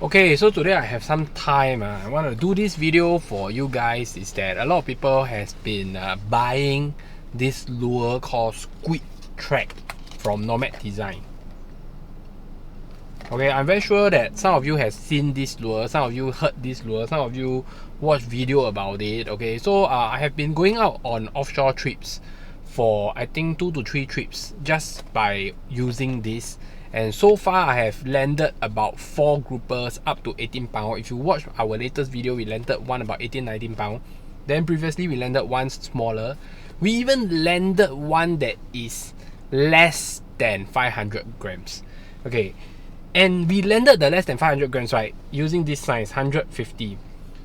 Okay, so today I have some time. I want to do this video for you guys. Is that a lot of people has been buying this lure called Squidtrex from Nomad Design. Okay, I'm very sure that some of you have seen this lure, some of you heard this lure, some of you watched video about it. Okay, so I have been going out on offshore trips for I think 2 to 3 trips just by using this, and so far I have landed about 4 groupers up to 18 pound. If you watch our latest video, we landed one about 18-19 pound. Then previously we landed one smaller. We even landed one that is less than 500 grams. Okay, and we landed the less than 500 grams, right, using this size 150.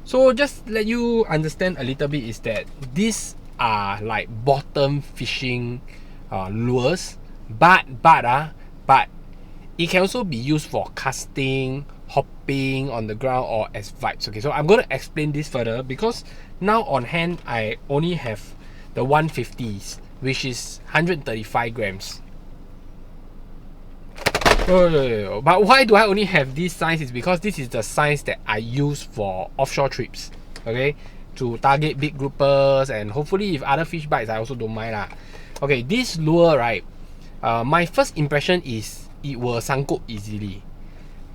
So just let you understand a little bit is that these are like bottom fishing lures, but it can also be used for casting, hopping on the ground, or as vibes. Okay, so I'm going to explain this further because now on hand I only have the 150s, which is 135 grams. But why do I only have this size? Is because this is the size that I use for offshore trips, okay, to target big groupers, and hopefully if other fish bites I also don't mind lah. Okay, this lure, right, my first impression is it will sangkut easily,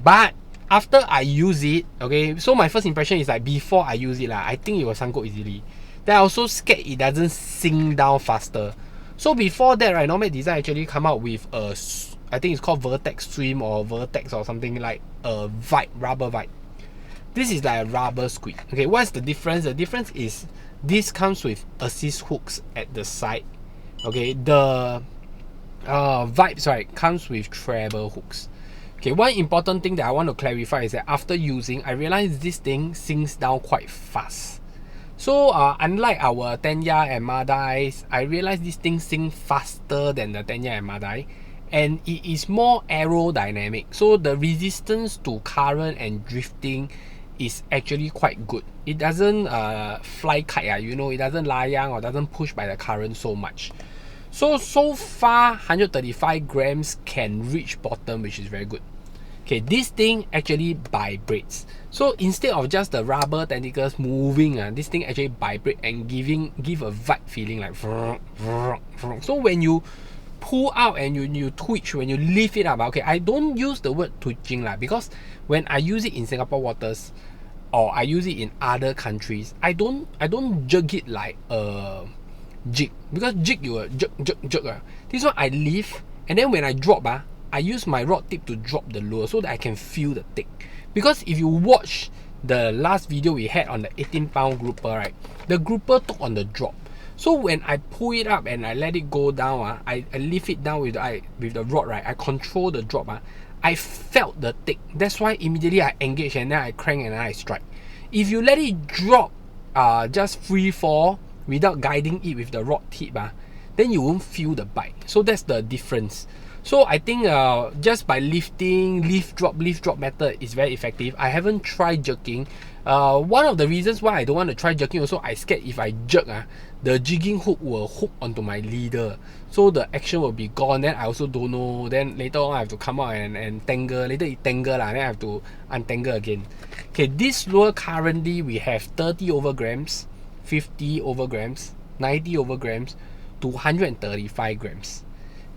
but after I use it, okay, so my first impression is like before I use it lah, I think it will sangkut easily. Then I also scared it doesn't sink down faster. So before that, right, Nomad Design actually come out with a, I think it's called Vertex Swim or Vertex or something, like a vibe, rubber vibe. This is like a rubber squid. Okay, what's the difference? The difference is this comes with assist hooks at the side. Okay, the vibes, right, comes with treble hooks. Okay, one important thing that I want to clarify is that after using, I realized this thing sinks down quite fast. So unlike our Tenya and Madai, I realized this thing sink faster than the Tenya and Madai, and it is more aerodynamic. So the resistance to current and drifting is actually quite good. It doesn't fly kite, you know, it doesn't layang or doesn't push by the current so much. So far 135 grams can reach bottom, which is very good. Okay, this thing actually vibrates. So instead of just the rubber tentacles moving, this thing actually vibrate and give a vibe feeling like vroom, vroom, vroom. So when you pull out and you twitch, when you lift it up, okay, I don't use the word twitching lah, because when I use it in Singapore waters or I use it in other countries, I don't jerk it like a jig, because jig you will jerk. This one I lift, and then when I drop, I use my rod tip to drop the lure so that I can feel the tick. Because if you watch the last video we had on the 18 pound grouper, right, the grouper took on the drop. So when I pull it up and I let it go down, I lift it down with the rod, right, I control the drop, I felt the tick. That's why immediately I engage and then I crank and then I strike. If you let it drop just free fall without guiding it with the rod tip, then you won't feel the bite. So that's the difference. So I think just by lifting, lift drop method is very effective. I haven't tried jerking. One of the reasons why I don't want to try jerking also, I scared if I jerk, the jigging hook will hook onto my leader, so the action will be gone. Then I also don't know, then later on I have to come out and tangle. Later it tangle lah, then I have to untangle again. Okay, this lure currently we have 30 over grams, 50 over grams, 90 over grams, 235 grams.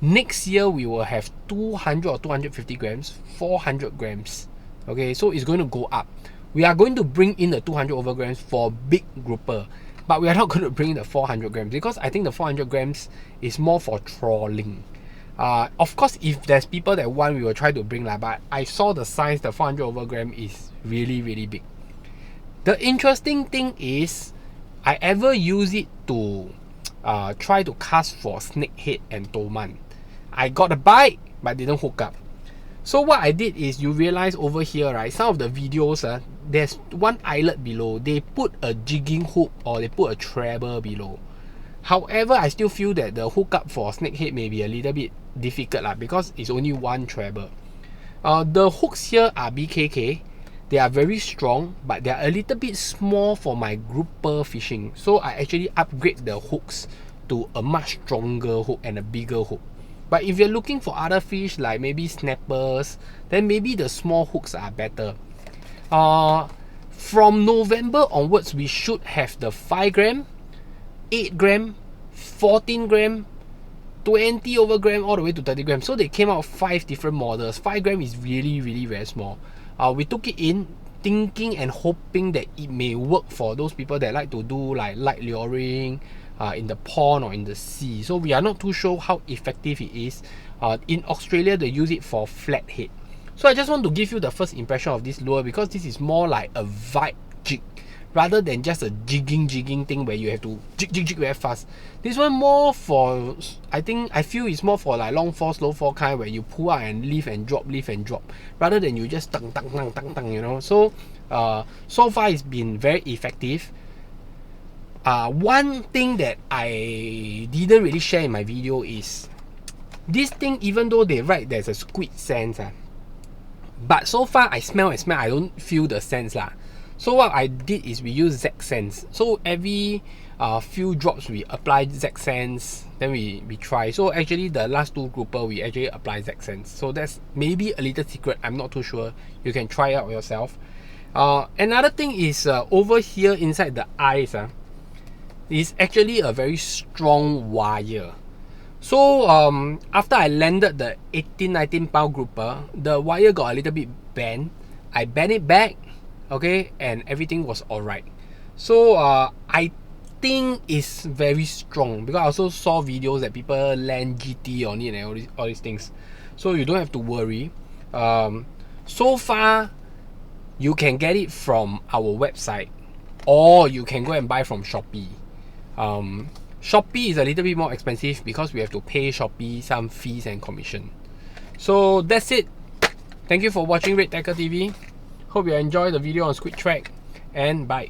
Next year we will have 200 or 250 grams, 400 grams. Okay, so it's going to go up. We are going to bring in the 200 over grams for big grouper, but we are not going to bring in the 400 grams because I think the 400 grams is more for trawling. Of course, if there's people that want, we will try to bring lah, but I saw the size, the 400 over gram is really big. The interesting thing is, I ever use it to try to cast for snakehead and toman. I got a bite but didn't hook up. So what I did is, you realize over here, right, some of the videos, there's one eyelet below, they put a jigging hook or they put a treble below. However, I still feel that the hookup for snakehead may be a little bit difficult lah, because it's only one treble. The hooks here are BKK. They are very strong, but they are a little bit small for my grouper fishing. So I actually upgrade the hooks to a much stronger hook and a bigger hook. But if you're looking for other fish like maybe snappers, then maybe the small hooks are better. From November onwards, we should have the 5 gram, 8 gram, 14 gram, 20 over gram, all the way to 30 gram. So they came out 5 different models. 5 gram is really very small. We took it in thinking and hoping that it may work for those people that like to do like light luring in the pond or in the sea. So we are not too sure how effective it is. In Australia, they use it for flathead. So I just want to give you the first impression of this lure, because this is more like a vibe jig rather than just a jigging thing where you have to jig very fast. This one more for, I feel it's more for like long fall, slow fall kind, where you pull out and lift and drop, rather than you just tang, you know. So so far it's been very effective. One thing that I didn't really share in my video is this thing, even though they write there's a squid sense, but so far I smell, I don't feel the sense lah. So what I did is we use Z sense. So every few drops we apply Z sense, then we try. So actually the last 2 grouper we actually apply Z sense. So that's maybe a little secret, I'm not too sure. You can try it out yourself. Another thing is over here inside the eyes is actually a very strong wire. So after I landed the 18-19 pound grouper, the wire got a little bit bent. I bent it back, okay, and everything was alright. So I think it's very strong, because I also saw videos that people land GT on it and all these things. So you don't have to worry. So far, you can get it from our website, or you can go and buy from Shopee. Shopee is a little bit more expensive because we have to pay Shopee some fees and commission. So that's it. Thank you for watching Redtackle TV. Hope you enjoyed the video on Squidtrex, and bye.